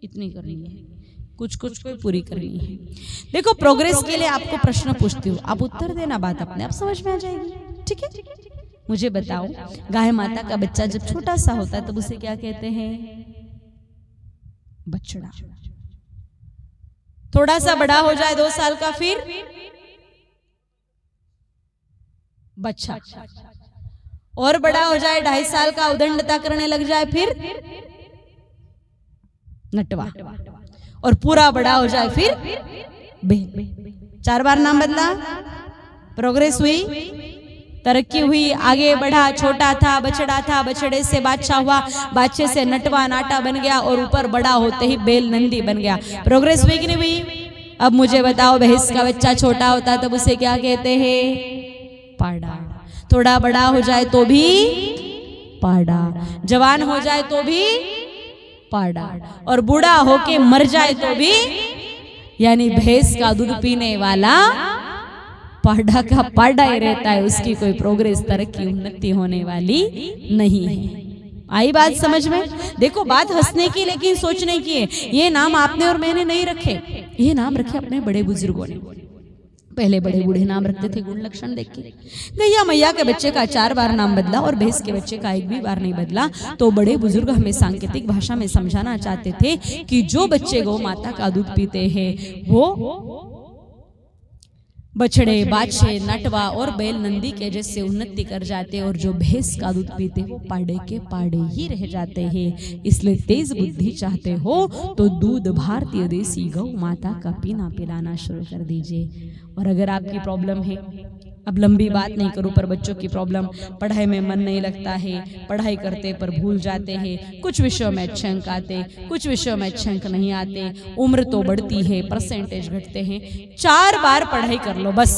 इतनी करनी है, कुछ कुछ कोई पूरी करनी है। देखो प्रोग्रेस के लिए आपको प्रश्न पूछती हूँ, आप उत्तर देना, बात अपने आप समझ में आ जाएगी। ठीक है, मुझे बताओ, गाय माता का बच्चा जब छोटा सा होता है तब उसे क्या कहते हैं? बछड़ा। थोड़ा सा बड़ा हो जाए 2 साल का फिर बच्चा, और बड़ा हो जाए 2.5 साल का, उदंडता करने लग जाए फिर नटवा, और पूरा बड़ा हो जाए फिर बेल। 4 बार नाम बदला, प्रोग्रेस हुई, तरक्की हुई, आगे बढ़ा। छोटा था बछड़ा था, बछड़े से बादशाह हुआ, बादशाह से नटवा नाटा बन गया, और ऊपर बड़ा होते ही बेल नंदी बन गया। प्रोग्रेस हुई कि नहीं हुई? अब मुझे बताओ, भैंस का बच्चा छोटा होता तब उसे क्या कहते हैं? पाड़ा। थोड़ा बड़ा हो जाए तो भी पाड़ा, जवान हो जाए तो भी पाड़ा, और बूढ़ा होके मर जाए तो भी, यानी भैंस का दूध पीने वाला पाड़ा का पाड़ा ही रहता है, उसकी कोई प्रोग्रेस, तरक्की, उन्नति होने वाली नहीं है। आई बात समझ में? देखो बात हंसने की लेकिन सोचने की है। ये नाम आपने और मैंने नहीं रखे, ये नाम रखे अपने बड़े बुजुर्गों ने। पहले बड़े बूढ़े नाम रखते थे गुण लक्षण देख के। गैया मैया के बच्चे का 4 बार नाम बदला और भैंस के बच्चे का 1 भी बार नहीं बदला, तो बड़े बुजुर्ग हमें सांकेतिक भाषा में समझाना चाहते थे कि जो बच्चे गौ माता का दूध पीते हैं वो बछड़े, बादशाह, नटवा और बैल नंदी के जैसे उन्नति कर जाते, और जो भैंस का दूध पीते वो पाड़े के पाड़े ही रह जाते हैं। इसलिए तेज बुद्धि चाहते हो तो दूध भारतीय देसी गौ माता का पीना पिलाना शुरू कर दीजिए। और अगर आपकी प्रॉब्लम है, अब लंबी बात नहीं करूं, पर बच्चों की प्रॉब्लम, पढ़ाई में मन नहीं लगता है, पढ़ाई करते पर भूल जाते हैं, कुछ विषयों में अच्छे अंक आते, कुछ विषयों में अच्छे अंक नहीं आते, उम्र तो बढ़ती है, परसेंटेज घटते हैं, 4 बार पढ़ाई कर लो बस।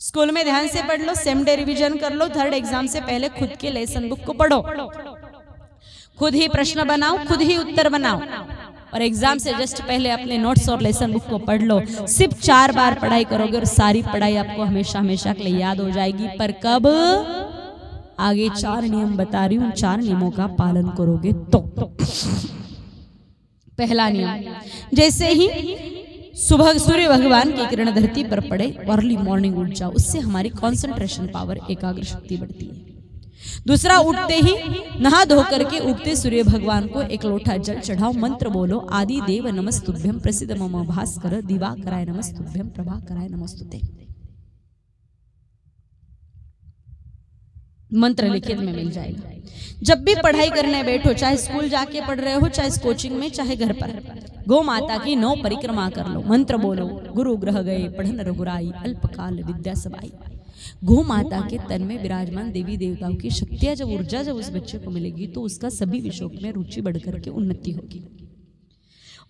स्कूल में ध्यान से पढ़ लो, सेम डे रिवीजन कर लो, 3rd एग्जाम से पहले खुद के लेसन बुक को पढ़ो, खुद ही प्रश्न बनाओ, खुद ही उत्तर बनाओ, और एग्जाम से जस्ट पहले अपने नोट्स और लेसन बुक को पढ़ लो। सिर्फ 4 बार पढ़ाई करोगे और सारी पढ़ाई आपको हमेशा हमेशा के लिए याद हो जाएगी। पर कब? आगे 4 नियम बता रही हूं, 4 नियमों का पालन करोगे तो। पहला नियम, जैसे ही सुबह सूर्य भगवान की किरण धरती पर पड़े, अर्ली मॉर्निंग उठ जाओ, उससे हमारी कंसंट्रेशन पावर, एकाग्र शक्ति बढ़ती है। दूसरा, उठते ही नहा धो करके उगते सूर्य भगवान को 1 लोटा जल चढ़ाओ, मंत्र बोलो, आदि देव नमस्तुभ्यं, प्रसिद्ध मम भास्कर, दिवाकराय नमस्तुभ्यं, प्रभाकराय नमस्तुते। मंत्र लिखित में मिल जाएगा। जब भी पढ़ाई करने बैठो, चाहे स्कूल जाके पढ़ रहे हो, चाहे कोचिंग में, चाहे घर पर, गौ माता की 9 परिक्रमा कर लो, मंत्र बोलो, गुरु ग्रह गए पढ़न रघुराई, अल्पकाल विद्या सबाई। गौ माता के तन में विराजमान देवी देवताओं की शक्तियां, जब ऊर्जा जब उस बच्चे को मिलेगी तो उसका सभी विषयों में रुचि बढ़कर के उन्नति होगी।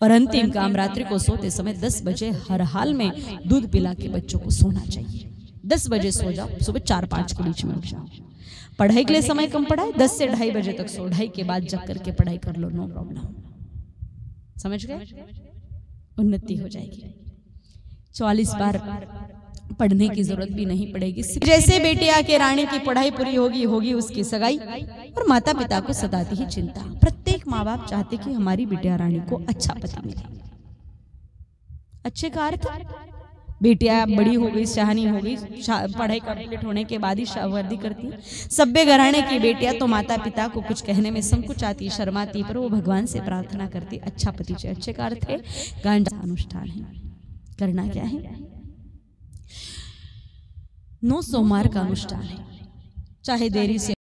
और अंतिम काम, रात्रि को सोते समय 10 बजे हर हाल में दूध पिला के बच्चों को सोना चाहिए। 10 बजे सो जाओ, सुबह 4-5 के बीच में उठ जाओ। पढ़ाई के लिए समय कम पड़ा है, 10 से 2:30 बजे तक सो, 2:30 के बाद जग करके पढ़ाई कर लो, नो प्रॉब्लम। समझ गए? उन्नति हो जाएगी। 44 बार पढ़ने की जरूरत भी नहीं पड़ेगी। जैसे बेटिया के रानी की पढ़ाई पूरी होगी, होगी उसकी सगाई, और माता पिता को सताती ही चिंता। प्रत्येक माँ बाप चाहते कि हमारी बेटिया रानी को अच्छा पति मिले। अच्छे का अर्थ, बेटिया बड़ी हो गई, शहानी हो गई, पढ़ाई कंप्लीट होने के बाद ही शादी करती। सभ्य घराने की बेटिया तो माता पिता को कुछ कहने में संकुचाती, शर्माती, पर वो भगवान से प्रार्थना करती, अच्छा पति चाहिए। अच्छे का अर्थ है गांजा अनुष्ठान है। करना क्या है? 9 सोमवार का अनुष्ठान है, चाहे देरी से